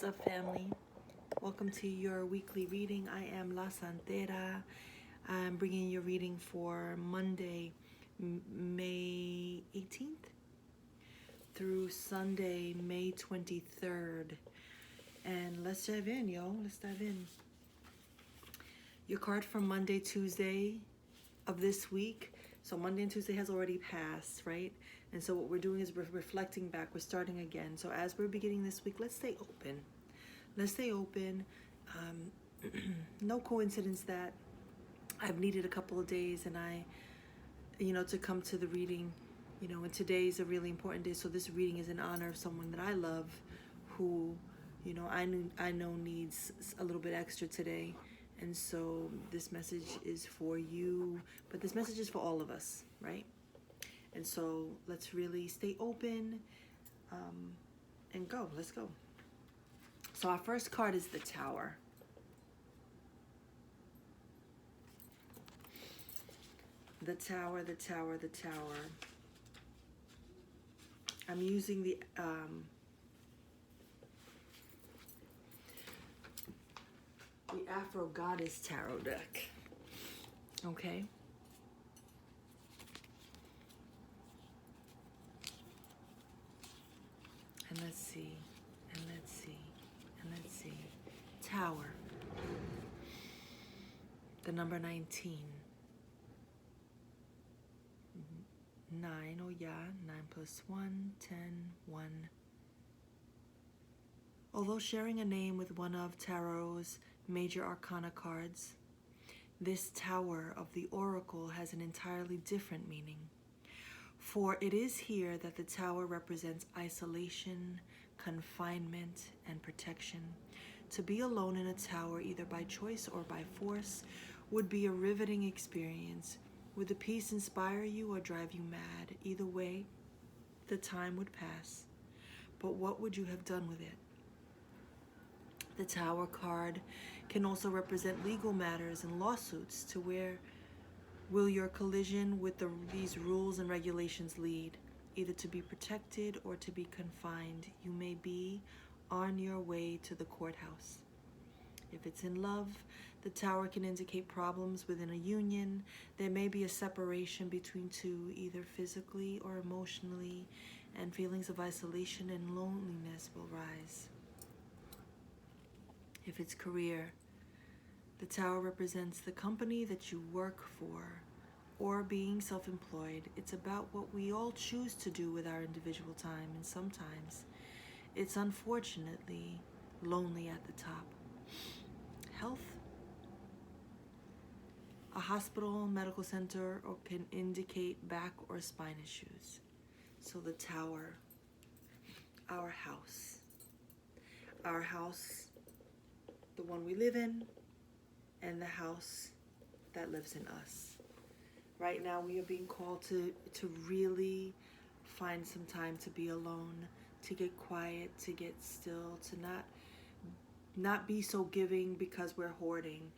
up, family? Welcome to your weekly reading. I am La Santera. I'm bringing you a reading for Monday, May 18th through Sunday, May 23rd. And let's dive in, yo. Let's dive in. Your card for Monday, Tuesday of this week. So Monday and Tuesday has already passed, right? And so what we're doing is we're reflecting back. We're starting again. So as we're beginning this week, let's stay open. Let's stay open. No coincidence that I've needed a couple of days and to come to the reading, and today's a really important day. So this reading is in honor of someone that I love who, I know needs a little bit extra today. And so this message is for you, but this message is for all of us, right? And so let's really stay open and go. Let's go. So our first card is the Tower. The Tower, the Tower, the Tower. I'm using the Afro Goddess Tarot deck. Okay. And let's see. And let's see. And let's see. Tower. The number 19. 9, oh yeah, 9 plus 1, 10, 1. Although sharing a name with one of Tarot's major arcana cards, this Tower of the Oracle has an entirely different meaning. For it is here that the Tower represents isolation, confinement, and protection. To be alone in a tower, either by choice or by force, would be a riveting experience. Would the peace inspire you or drive you mad? Either way, the time would pass. But what would you have done with it? The Tower card can also represent legal matters and lawsuits. To where will your collision with these rules and regulations lead? Either to be protected or to be confined. You may be on your way to the courthouse. If it's in love, the Tower can indicate problems within a union. There may be a separation between two, either physically or emotionally, and feelings of isolation and loneliness will rise. If it's career, the Tower represents the company that you work for, or being self-employed. It's about what we all choose to do with our individual time, and sometimes it's unfortunately lonely at the top. Health, a hospital, medical center, or can indicate back or spine issues. So the Tower, our house, the one we live in, and the house that lives in us. Right now we are being called to really find some time to be alone, to get quiet, to get still, to not be so giving because we're hoarding,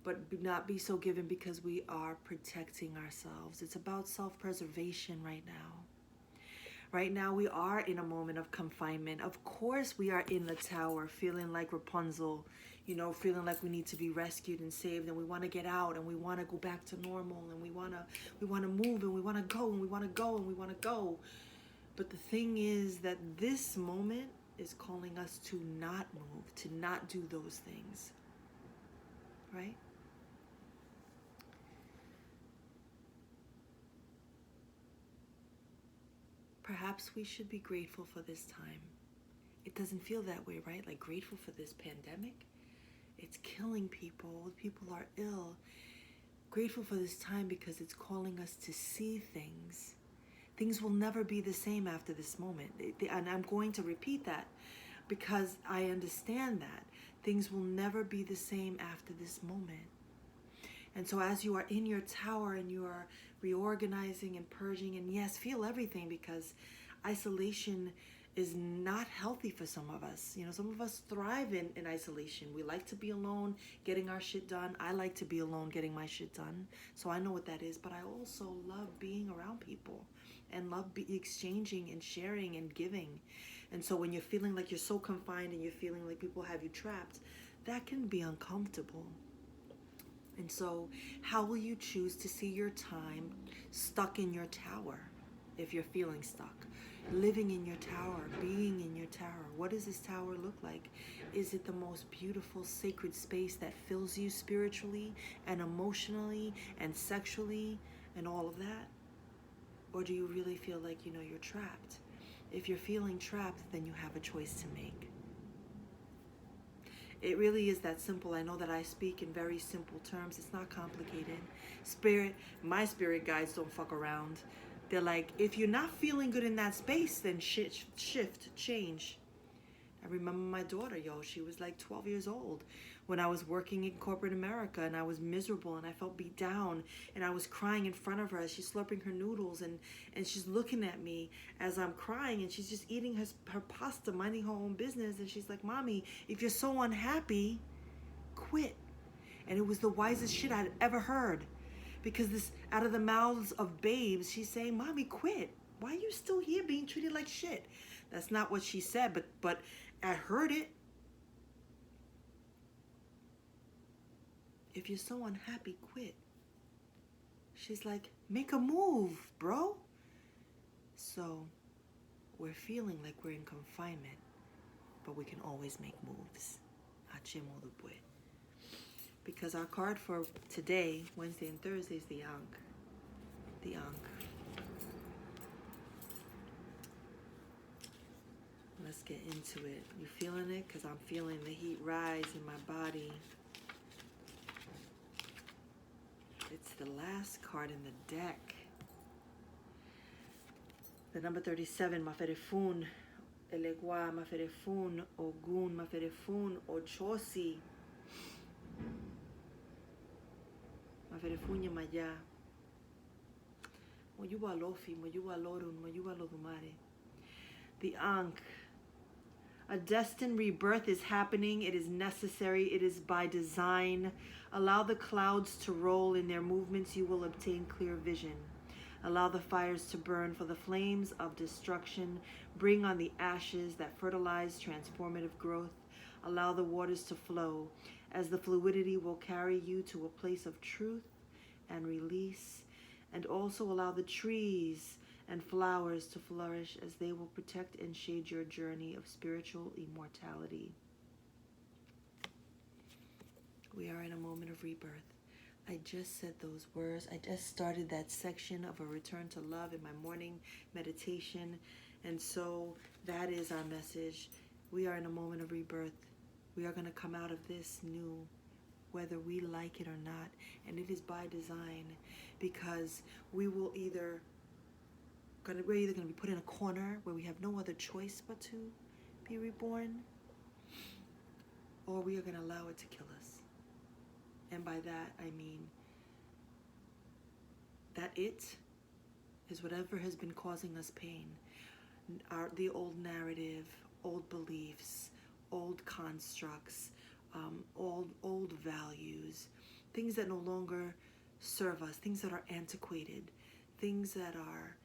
but not be so giving because we are protecting ourselves. It's about self-preservation right now. Right now we are in a moment of confinement. Of course we are in the Tower feeling like Rapunzel, feeling like we need to be rescued and saved, and we want to get out, and we want to go back to normal, and we want to move, and we want to go, and we want to go, and we want to go. But the thing is that this moment is calling us to not move, to not do those things, right? Perhaps we should be grateful for this time. It doesn't feel that way, right? Like grateful for this pandemic. It's killing people. People are ill. Grateful for this time because it's calling us to see things. Things will never be the same after this moment. And I'm going to repeat that because I understand that. Things will never be the same after this moment. And so as you are in your tower and you are reorganizing and purging, and yes, feel everything, because isolation is not healthy for some of us. Some of us thrive in isolation. We like to be alone, getting our shit done. I like to be alone, getting my shit done. So I know what that is, but I also love being around people and love exchanging and sharing and giving. And so when you're feeling like you're so confined and you're feeling like people have you trapped, that can be uncomfortable. And so how will you choose to see your time stuck in your tower if you're feeling stuck? Living in your tower, being in your tower. What does this tower look like? Is it the most beautiful sacred space that fills you spiritually and emotionally and sexually and all of that? Or do you really feel like, you're trapped? If you're feeling trapped, then you have a choice to make. It really is that simple. I know that I speak in very simple terms. It's not complicated. My spirit guides don't fuck around. They're like, if you're not feeling good in that space, then shift, change. I remember my daughter, she was like 12 years old when I was working in corporate America, and I was miserable and I felt beat down, and I was crying in front of her as she's slurping her noodles, and she's looking at me as I'm crying, and she's just eating her pasta, minding her own business, and she's like, Mommy, if you're so unhappy, quit. And it was the wisest shit I'd ever heard, because this, out of the mouths of babes, she's saying, Mommy, quit. Why are you still here being treated like shit? That's not what she said, but I heard it. If you're so unhappy, quit. She's like, make a move, bro. So we're feeling like we're in confinement, but we can always make moves. Because our card for today, Wednesday and Thursday, is the Ankh. The Ankh. Let's get into it. You feeling it? Because I'm feeling the heat rise in my body. It's the last card in the deck. The number 37, Maferefun, Elegua, Maferefun, Ogun, Maferefun, Ochosi. Maferefun Yamaya. Moyuba Lofi, Moyuba Lorun, Moyuba Lodumare. The Ankh. A destined rebirth is happening. It is necessary. It is by design. Allow the clouds to roll. In their movements you will obtain clear vision. Allow the fires to burn, for the flames of destruction bring on the ashes that fertilize transformative growth. Allow the waters to flow, as the fluidity will carry you to a place of truth and release. And also allow the trees and flowers to flourish, as they will protect and shade your journey of spiritual immortality. We are in a moment of rebirth. I just said those words. I just started that section of a return to love in my morning meditation. And so that is our message. We are in a moment of rebirth. We are going to come out of this new, whether we like it or not. And it is by design, because we're either going to be put in a corner where we have no other choice but to be reborn, or we are going to allow it to kill us. And by that, I mean that it is whatever has been causing us pain. The old narrative, old beliefs, old constructs, old values, things that no longer serve us, things that are antiquated, things that are,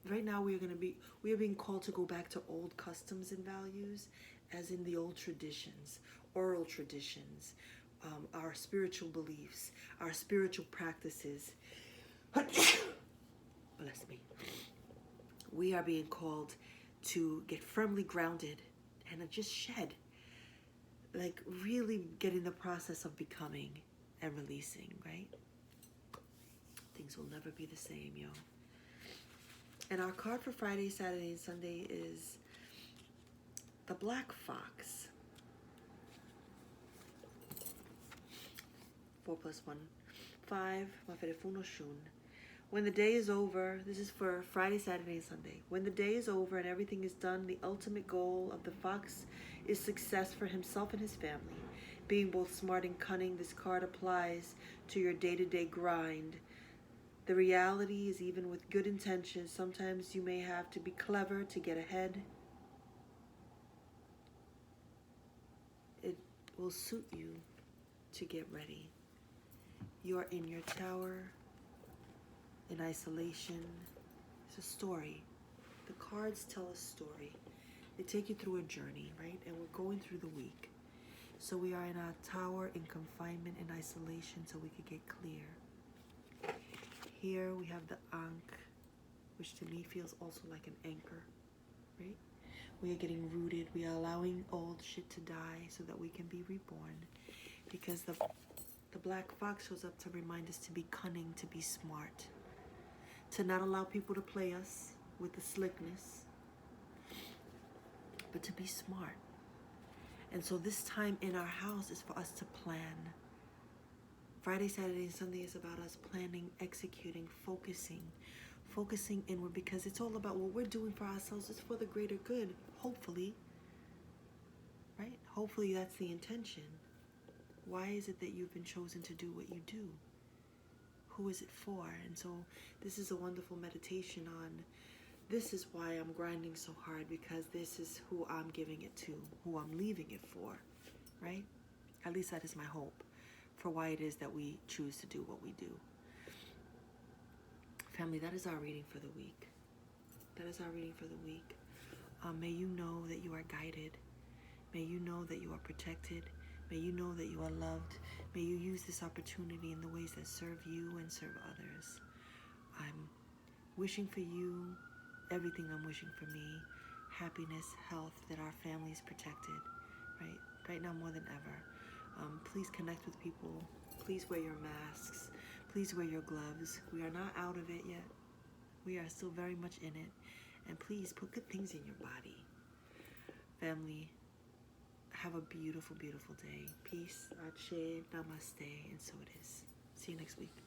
right now we are being called to go back to old customs and values, as in the old traditions, oral traditions, our spiritual beliefs, our spiritual practices. Bless me. We are being called to get firmly grounded and just shed, like really get in the process of becoming and releasing, right? Things will never be the same, yo. And our card for Friday, Saturday, and Sunday is the Black Fox. 4 + 1, 5. Maferefuno Shun. When the day is over, this is for Friday, Saturday, and Sunday. When the day is over and everything is done, the ultimate goal of the fox is success for himself and his family. Being both smart and cunning, this card applies to your day-to-day grind. The reality is, even with good intentions, sometimes you may have to be clever to get ahead. It will suit you to get ready. You are in your tower, in isolation. It's a story. The cards tell a story. They take you through a journey, right? And we're going through the week. So we are in a tower in confinement and isolation so we could get clear. Here we have the Ankh, which to me feels also like an anchor, right? We are getting rooted. We are allowing old shit to die so that we can be reborn. Because the black fox shows up to remind us to be cunning, to be smart, to not allow people to play us with the slickness, but to be smart. And so this time in our house is for us to plan. Friday, Saturday, and Sunday is about us planning, executing, focusing inward, because it's all about what we're doing for ourselves is for the greater good, hopefully, right? Hopefully that's the intention. Why is it that you've been chosen to do what you do? Who is it for? And so this is a wonderful meditation on, this is why I'm grinding so hard, because this is who I'm giving it to, who I'm leaving it for, right? At least that is my hope for why it is that we choose to do what we do. Family, that is our reading for the week. That is our reading for the week. May you know that you are guided. May you know that you are protected. May you know that you are loved. May you use this opportunity in the ways that serve you and serve others. I'm wishing for you everything I'm wishing for me. Happiness, health, that our family is protected, right? Right now more than ever. Please connect with people. Please wear your masks. Please wear your gloves. We are not out of it yet. We are still very much in it. And please put good things in your body. Family, have a beautiful, beautiful day. Peace, Ache, Namaste, and so it is. See you next week.